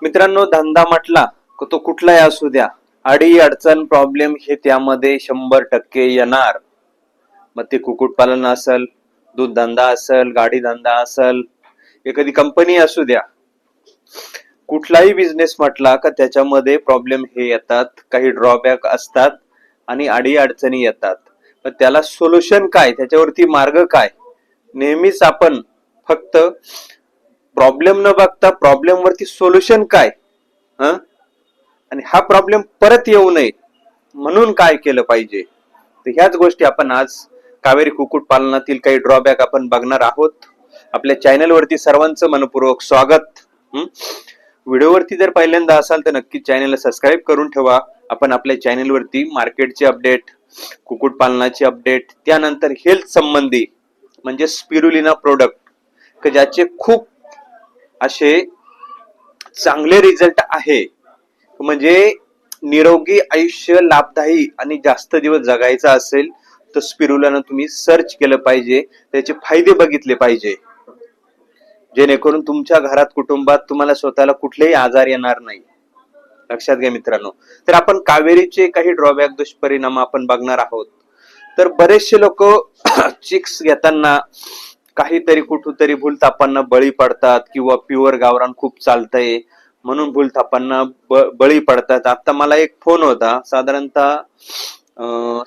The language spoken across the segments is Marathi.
मित्रांनो, धंदा म्हटला तो कुठलाही असू द्या, अडी अडचण प्रॉब्लेम हे त्यामध्ये 100% येणार. मग ते कुक्कुटपालन असेल, दूध धंदा असेल, गाडी धंदा असेल, एखादी कंपनी असू द्या, कुठलाही बिझनेस म्हटला का त्याच्यामध्ये प्रॉब्लेम हे येतात, काही ड्रॉबॅक असतात आणि अडी अडचणी येतात. पण त्याला सोल्युशन काय, त्याच्यावरती मार्ग काय, नेहमीच आपण फक्त प्रॉब्लेम न बघता प्रॉब्लेम वरती सोल्युशन काय, आणि हा प्रॉब्लेम परत येऊ नये म्हणून काय केलं पाहिजे, तर ह्याच गोष्टी आपण आज कावेरी कुक्कुट पालनातील काही ड्रॉबॅक आपण बघणार आहोत. आपल्या चॅनल वरती सर्वांचं मनपूर्वक स्वागत. व्हिडिओवरती जर पहिल्यांदा असाल तर नक्की चॅनलला सबस्क्राईब करून ठेवा. आपण आपल्या चॅनल वरती मार्केटचे अपडेट, कुक्कुट पालनाचे अपडेट, त्यानंतर हेल्थ संबंधी म्हणजे स्पिरुलिना प्रोडक्ट ज्याचे खूप असे चांगले रिझल्ट आहे, म्हणजे निरोगी आयुष्य लाभदायी आणि जास्त दिवस जगायचा असेल तर स्पिरुलिना तुम्ही सर्च केलं पाहिजे, त्याचे फायदे बघितले पाहिजे, जेणेकरून तुमच्या घरात कुटुंबात तुम्हाला स्वतःला कुठलेही आजार येणार नाही. लक्षात घ्या मित्रांनो. तर आपण कावेरीचे काही ड्रॉबॅक, दुष्परिणाम आपण बघणार आहोत. तर बरेचसे लोक चिक्स घेताना काहीतरी कुठेतरी भूलथापांना बळी पडतात, किंवा प्युअर गावरान खूप चालतंय म्हणून भूलथापांना बळी पडतात. आता मला एक फोन होता, साधारणतः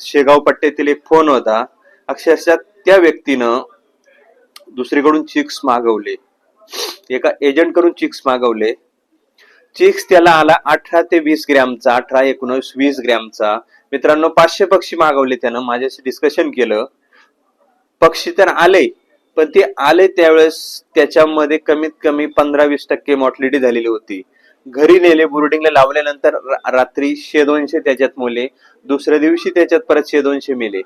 शेगाव पट्ट्यातील एक फोन होता. अक्षरशः त्या व्यक्तीनं दुसरीकडून चिक्स मागवले, एका एजंट कडून चिक्स मागवले. चिक्स त्याला आला 18 ते 20 ग्रॅमचा, 18, 19, 20 ग्रॅमचा. मित्रांनो, 500 पक्षी मागवले त्यानं, माझ्याशी डिस्कशन केलं. पक्षी तर आले, पण ते आले त्यावेळेस त्याच्यामध्ये कमीत कमी 15-20% मॉर्टॅलिटी झालेली होती. घरी नेले, बोर्डिंगला लावल्यानंतर रात्री 100-200 त्याच्यात मेले, दुसऱ्या दिवशी त्याच्यात परत 100-200 मेले.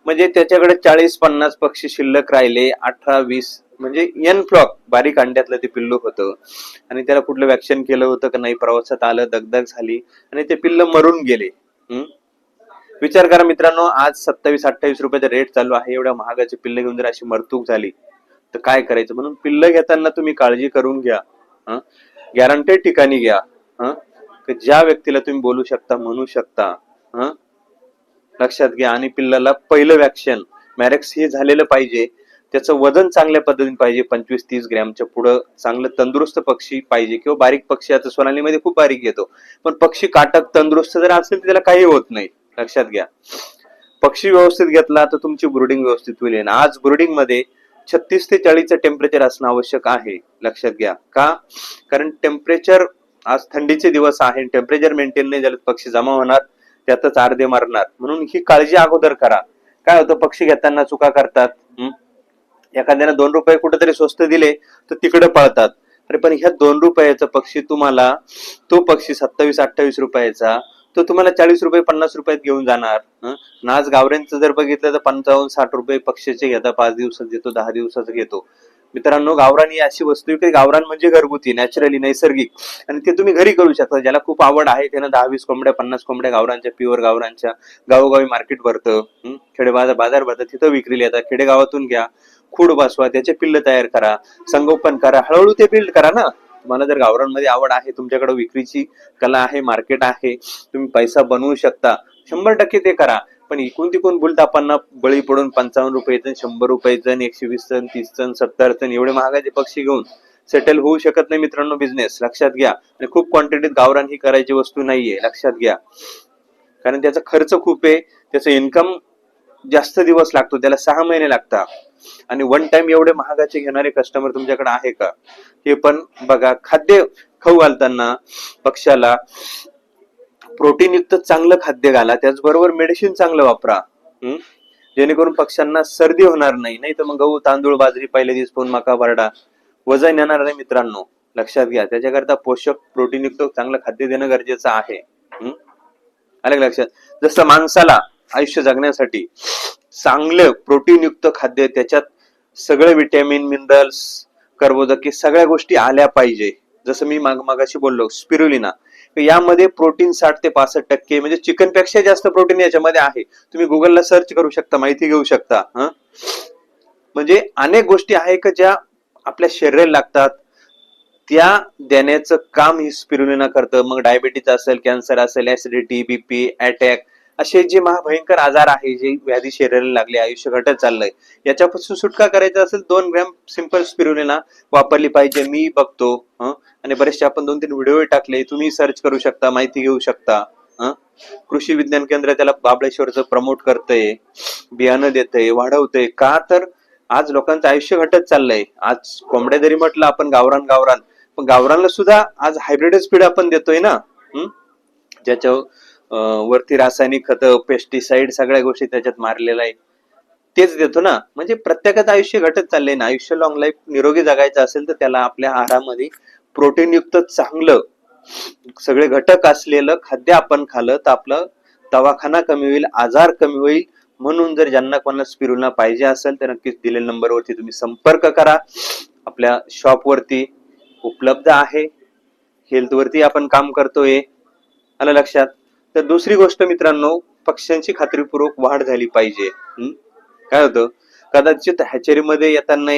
म्हणजे त्याच्याकडे 40-50 पक्षी शिल्लक राहिले. 18-20 म्हणजे एन फ्लॉक बारीक अंड्यातलं ते पिल्लू होतं, आणि त्याला कुठलं वॅक्सिन केलं होतं का नाही, प्रवासात आलं, दगदग झाली आणि ते पिल्ल मरून गेले. विचार करा मित्रांनो, आज 27-28 रुपयाचा रेट चालू आहे. एवढ्या महागाचे पिल्ल घेऊन जर अशी मरतूक झाली तर काय करायचं. म्हणून पिल्ल घेताना तुम्ही काळजी करून घ्या, गॅरंटेड ठिकाणी घ्या, ज्या व्यक्तीला तुम्ही बोलू शकता, म्हणू शकता. लक्षात घ्या. आणि पिल्लाला पहिलं वॅक्सिन मॅरेक्स हे झालेलं पाहिजे. त्याचं वजन चांगल्या पद्धतीने पाहिजे, 25-30 ग्रॅमच्या पुढं. चांगलं तंदुरुस्त पक्षी पाहिजे, किंवा बारीक पक्षी, आता सोनालीमध्ये खूप बारीक येतो, पण पक्षी काटक तंदुरुस्त जर असेल तर त्याला काही होत नाही. लक्षात घ्या. पक्षी व्यवस्थित घेतला तर तुमची ब्रुडिंग व्यवस्थित होईल. आज ब्रुडिंग मध्ये 36 ते 40 टेम्परेचर असणं आवश्यक आहे. लक्षात घ्या. का? कारण टेम्परेचर, आज थंडीचे दिवस आहे, टेम्परेचर मेंटेन नाही झालं पक्षी जमा होणार, त्यातच अर्धे मारणार. म्हणून ही काळजी अगोदर करा. काय होतं, पक्षी घेताना चुका करतात. एखाद्याने 2 रुपये कुठेतरी स्वस्त दिले तर तिकडे पळतात. अरे पण ह्या 2 रुपयाचा पक्षी तुम्हाला, तो पक्षी 27-28 रुपयाचा तो तुम्हाला 40 रुपये 50 रुपयात घेऊन जाणार. नाच गावऱ्यांचं जर बघितलं तर 55-60 रुपये पक्षीचे घेता, 5 दिवसात घेतो, 10 दिवसाचा घेतो. मित्रांनो, गावरान ही अशी वस्तू की गावरान म्हणजे घरगुती, नॅचरली, नैसर्गिक, आणि ते तुम्ही घरी करू शकता. ज्याला खूप आवड आहे त्यानं 10-20 कोंबड्या, 50 कोंबड्या गावरांच्या, प्युअर गावरांच्या, गावोगावी मार्केट भरतं, खेडेबाजार बाजार भरतं, तिथं विक्रीला येतात. खेडेगावातून घ्या, खूड बसवा, त्याचे पिल्ल तयार करा, संगोपन करा, हळूहळू ते बिल्ड करा ना. तुम्हाला जर गावरांमध्ये आवड आहे, तुमच्याकडे विक्रीची कला आहे, मार्केट आहे, तुम्ही पैसा बनवू शकता, 100% ते करा. पण इकून तिकून भूलथापांना बळी पडून 55 रुपये टन, 100 रुपये टन, 120 टन, 30 टन, 70 टन एवढे महागाचे पक्षी घेऊन सेटल होऊ शकत नाही मित्रांनो बिझनेस. लक्षात घ्या. आणि खूप क्वांटिटीत गावरान ही करायची वस्तू नाहीये. लक्षात घ्या. कारण त्याचा खर्च खूप आहे, त्याचं इन्कम जास्त दिवस लागतो, त्याला 6 महिने लागतात. आणि वन टाइम एवढे महागाचे घेणारे कस्टमर तुमच्याकडे आहे का, हे पण बघा. खाद्य खाऊ घालताना पक्ष्याला प्रोटीन युक्त चांगलं खाद्य घाला, त्याचबरोबर मेडिसिन चांगलं वापरा, जेणेकरून पक्ष्यांना सर्दी होणार नाही. नाही तर मग गहू, तांदूळ, बाजरी पहिल्या दिवस पाहून मका, बरडा, वजन येणार नाही मित्रांनो. लक्षात घ्या. त्याच्याकरता पोषक, प्रोटीन युक्त चांगलं खाद्य देणं गरजेचं आहे. आलं लक्षात. जसं माणसाला आयुष्य जगण्यासाठी चांगलं प्रोटीन युक्त खाद्य, त्याच्यात सगळे विटॅमिन, मिनरल्स, कर्बोदके सगळ्या गोष्टी आल्या पाहिजे. जसं मी मागाशी बोललो, स्पिरुलिना, यामध्ये प्रोटीन 60 ते 65%, म्हणजे चिकन पेक्षा जास्त प्रोटीन याच्यामध्ये आहे. तुम्ही गुगलला सर्च करू शकता, माहिती घेऊ शकता. म्हणजे अनेक गोष्टी आहे का ज्या आपल्या शरीराला लागतात, त्या देण्याचं काम ही स्पिरुलिना करतं. मग डायबिटीज असेल, कॅन्सर असेल, ऍसिडिटी, बीपी, अटॅक असे जे महाभयंकर आजार आहे, जे व्याधी शरीराला लागले, आयुष्य घटत चाललंय, याच्यापासून सुटका करायचा असेल 2 ग्रॅम सिंपल स्पिरुलिना वापरली पाहिजे. मी बघतो आणि बरेचसे आपण 2-3 व्हिडिओ टाकले, तुम्ही सर्च करू शकता, माहिती घेऊ शकता. कृषी विज्ञान केंद्र त्याला महाबळेश्वरचं प्रमोट करतंय, बियाणं देतंय, वाढवतंय. का तर आज लोकांचं आयुष्य घटत चाललंय. आज कोंबड्या जरी म्हटलं आपण गावरान गावरान, पण गावरानला सुद्धा आज हायब्रिडच फीड आपण देतोय ना, ज्याच्या वरती रासायनिक खत, पेस्टिसाइड सगळ्या गोष्टी त्याच्यात मारलेल्या आहे, तेच देतो ना. म्हणजे प्रत्येकाचं आयुष्य घटत चाललंय ना. आयुष्य लॉंग लाईफ निरोगी जगायचं असेल तर त्याला आपल्या आहारामध्ये प्रोटीन युक्त चांगलं सगळे घटक असलेलं खाद्य आपण खाल्लं तर आपलं दवाखाना कमी होईल, आजार कमी होईल. म्हणून जर ज्यांना कोणाला स्पिरुलिना पाहिजे असेल तर नक्कीच दिलेल्या नंबरवरती तुम्ही संपर्क करा. आपल्या शॉप वरती उपलब्ध आहे. हेल्थ वरती आपण काम करतोय, आलं लक्षात. तर दुसरी गोष्ट मित्रांनो, पक्ष्यांची खात्रीपूर्वक वाढ झाली पाहिजे. काय होतं, कदाचित हॅचरीमध्ये येताना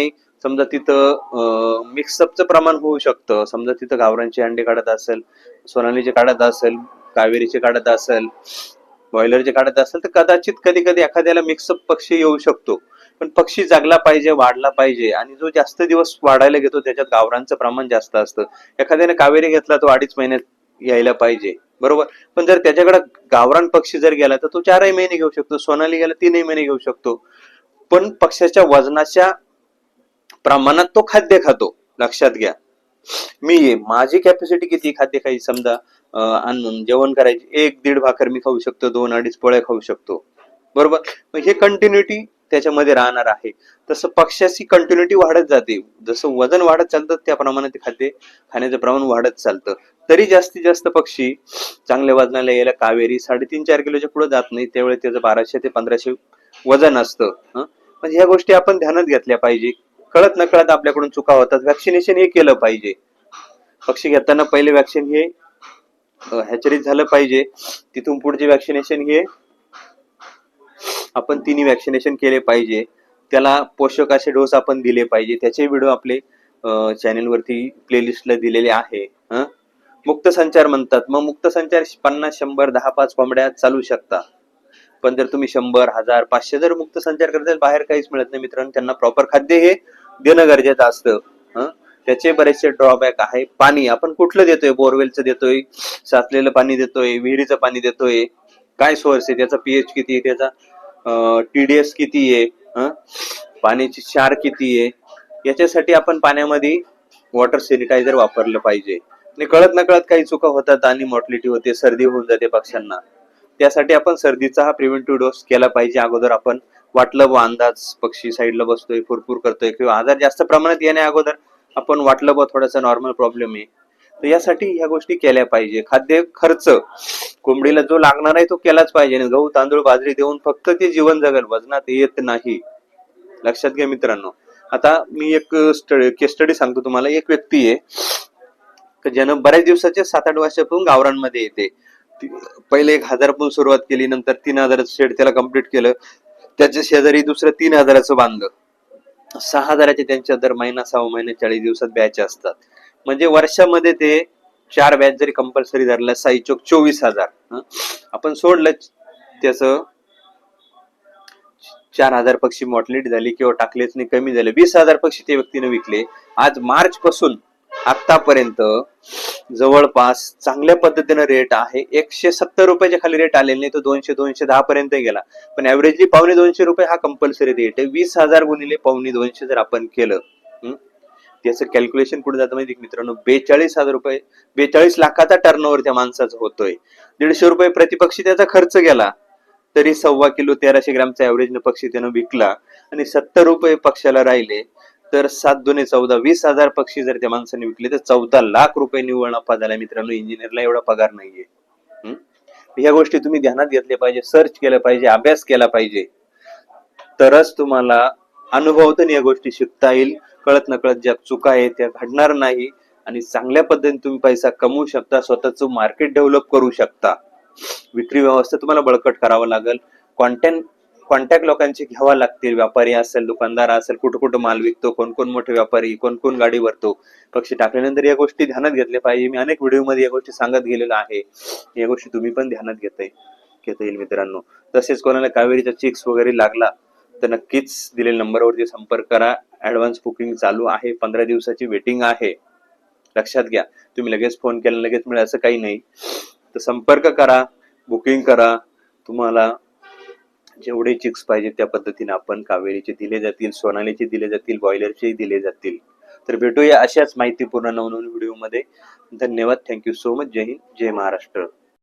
समजा तिथं मिक्सअपचं प्रमाण होऊ शकतं. समजा तिथं गावरांचे अंडे काढत असेल, सोनालीचे काढत असेल, कावेरीचे काढत असेल, बॉयलरचे काढत असेल, तर कदाचित कधी कधी एखाद्याला मिक्सअप पक्षी येऊ शकतो. पण पक्षी जगला पाहिजे, वाढला पाहिजे. आणि जो जास्त दिवस वाढायला घेतो त्याच्यात गावरांचं प्रमाण जास्त असतं. एखाद्याने कावेरी घेतला तो 2.5 महिन्यात यायला पाहिजे, बरोबर. पण जर त्याच्याकडे गावरान पक्षी जर गेला तर तो 4 महिने घेऊ शकतो, सोनाली गेला 3 महिने घेऊ शकतो. पण पक्ष्याच्या वजनाच्या प्रमाणात तो खाद्य खातो, लक्षात घ्या. माझी कॅपॅसिटी किती खाद्य खायची, समजा आणून जेवण करायची 1-1.5 भाकर मी खाऊ शकतो, 2-2.5 पोळ्या खाऊ शकतो, बरोबर. मग हे कंटिन्युटी त्याच्यामध्ये राहणार आहे. तसं पक्ष्याची कंटिन्युटी वाढत जाते, जसं वजन वाढत चालतं त्याप्रमाणे ते खाद्य खाण्याचं प्रमाण वाढत चालतं. तरी जास्तीत जास्त पक्षी चांगल्या वजनाला यायला कावेरी 3.5-4 किलोच्या पुढे जात नाही, त्यावेळी त्याचं 1200 ते 1500 वजन असतं. म्हणजे ह्या गोष्टी आपण ध्यानात घेतल्या पाहिजे. कळत नकळत आपल्याकडून चुका होतात. वॅक्सिनेशन हे केलं पाहिजे. पक्षी घेताना पहिले वॅक्सिन हे हॅचरीत झालं पाहिजे. तिथून पुढचे वॅक्सिनेशन हे आपण 3 वॅक्सिनेशन केले पाहिजे. त्याला पोषक असे डोस आपण दिले पाहिजे. त्याचे व्हिडिओ आपले चॅनल वरती प्लेलिस्टला दिलेले आहे. मुक्त संचार म्हणतात. मग मुक्त संचार 50, 100, 10, 5 कोंबड्या चालू शकता. पण जर तुम्ही 100, 1000, 500 जर मुक्त संचार करताल, बाहेर काहीच मिळत नाही मित्रांनो. त्यांना प्रॉपर खाद्य हे देणं गरजेचं असतं. त्याचे बरेचसे ड्रॉबॅक आहे. पाणी आपण कुठलं देतोय, बोरवेलचं देतोय, साचलेलं पाणी देतोय, विहिरीचं पाणी देतोय, काय सोर्स आहे, त्याचा पीएच किती आहे, त्याचा टीडीएस किती आहे, पाण्याची क्षार किती आहे, याच्यासाठी आपण पाण्यामध्ये वॉटर सॅनिटायझर वापरलं पाहिजे. आणि कळत नकळत काही चुका होतात आणि मॉर्टॅलिटी होते, सर्दी होऊन जाते पक्ष्यांना. त्यासाठी आपण सर्दीचा हा प्रिव्हेंटिव्ह डोस केला पाहिजे. अगोदर आपण वाटलं व अंदाज पक्षी साईडला बसतोय, फुरफुर करतोय किंवा आजार जास्त प्रमाणात येण्या अगोदर आपण वाटलं बा थोडासा नॉर्मल प्रॉब्लेम आहे, तर यासाठी ह्या गोष्टी केल्या पाहिजे. खाद्य खर्च कोंबडीला जो लागणार आहे तो केलाच पाहिजे. गहू, तांदूळ, बाजरी देऊन फक्त ते जीवन जगल, वजनात येत नाही, लक्षात घ्या मित्रांनो. आता मी एक केस स्टडी सांगतो तुम्हाला. एक व्यक्ती आहे ज्यानं बऱ्याच दिवसाच्या 7-8 वर्षापासून गावरांमध्ये येते. पहिले 1000 पासून सुरुवात केली, नंतर 3000चं शेड त्याला कम्प्लीट केलं. त्याच्या शेजारी दुसरं 3000चं बांधलं. 6000चे त्यांच्या दर महिना 6 महिने 40 दिवसात बॅच असतात. म्हणजे वर्षामध्ये ते 4 बॅच जरी कंपल्सरी धरला, 6 चोक 24,000. आपण सोडलं त्याचं 4000 पक्षी मॉर्टॅलिटी झाली किंवा टाकलेच नाही, कमी झाले. 20,000 पक्षी त्या व्यक्तीने विकले. आज मार्च पासून आतापर्यंत जवळपास चांगल्या पद्धतीने रेट आहे. 170 रुपयाच्या खाली रेट आलेला नाही, तो 200-210 पर्यंत गेला. पण ऍव्हरेजली ₹250 हा कंपल्सरी रेट आहे. 20,000 गुणिले ₹250 जर आपण केलं, त्याचं कॅल्क्युलेशन कुठे जातं माहिती मित्रांनो, 42,000 रुपये, 42 लाखाचा टर्नओव्हर त्या माणसाचा होतोय. ₹150 प्रतिपक्षी त्याचा खर्च गेला, तरी 1.25 किलो 1300 ग्रॅमचा ऍव्हरेजनं पक्षी त्यानं विकला आणि ₹70 पक्षाला राहिले. तर 7 दुने 14, 20,000 पक्षी जर त्या माणसाने विकले तर 14 लाख रुपये निव्वळ नफा झाला मित्रांनो. इंजिनियरला एवढा पगार नाहीये. ह्या गोष्टी तुम्ही ध्यानात घेतल्या पाहिजे, सर्च केलं पाहिजे, अभ्यास केला पाहिजे, तरच तुम्हाला अनुभवातून या गोष्टी शिकता येईल. कळत नकळत ज्या चुका आहेत त्या घडणार नाही आणि चांगल्या पद्धतीने तुम्ही पैसा कमवू शकता, स्वतःचं मार्केट डेव्हलप करू शकता. विक्री व्यवस्था तुम्हाला बळकट करावं लागेल. कॉन्टेंट कॉन्टॅक्ट लोकांचे घ्यावा लागतील. व्यापारी असेल, दुकानदार असेल, कुठं कुठं माल विकतो, कोण कोण मोठे व्यापारी, कोण कोण गाडी भरतो. पक्षी टाकल्यानंतर या गोष्टी ध्यानात घेतल्या पाहिजे. मी अनेक व्हिडिओमध्ये या गोष्टी सांगत गेलेलो आहे. या गोष्टी तुम्ही पण ध्यानात घेता येईल मित्रांनो. तसेच कोणाला कावेरीचा चिक्स वगैरे लागला तर नक्कीच दिलेल्या नंबरवरती संपर्क करा. ऍडव्हान्स बुकिंग चालू आहे. 15 दिवसाची वेटिंग आहे. लक्षात घ्या. तुम्ही लगेच फोन केला लगेच मिळेल असं काही नाही. तर संपर्क करा, बुकिंग करा. तुम्हाला जेवढे चिक्स पाहिजे त्या पद्धतीने आपण कावेरीचे दिले जातील, सोनालीचे दिले जातील, बॉयलरचे दिले जातील. तर भेटूया अशाच माहितीपूर्ण नवनवीन व्हिडिओमध्ये. धन्यवाद. Thank you so much. जय हिंद, जय महाराष्ट्र.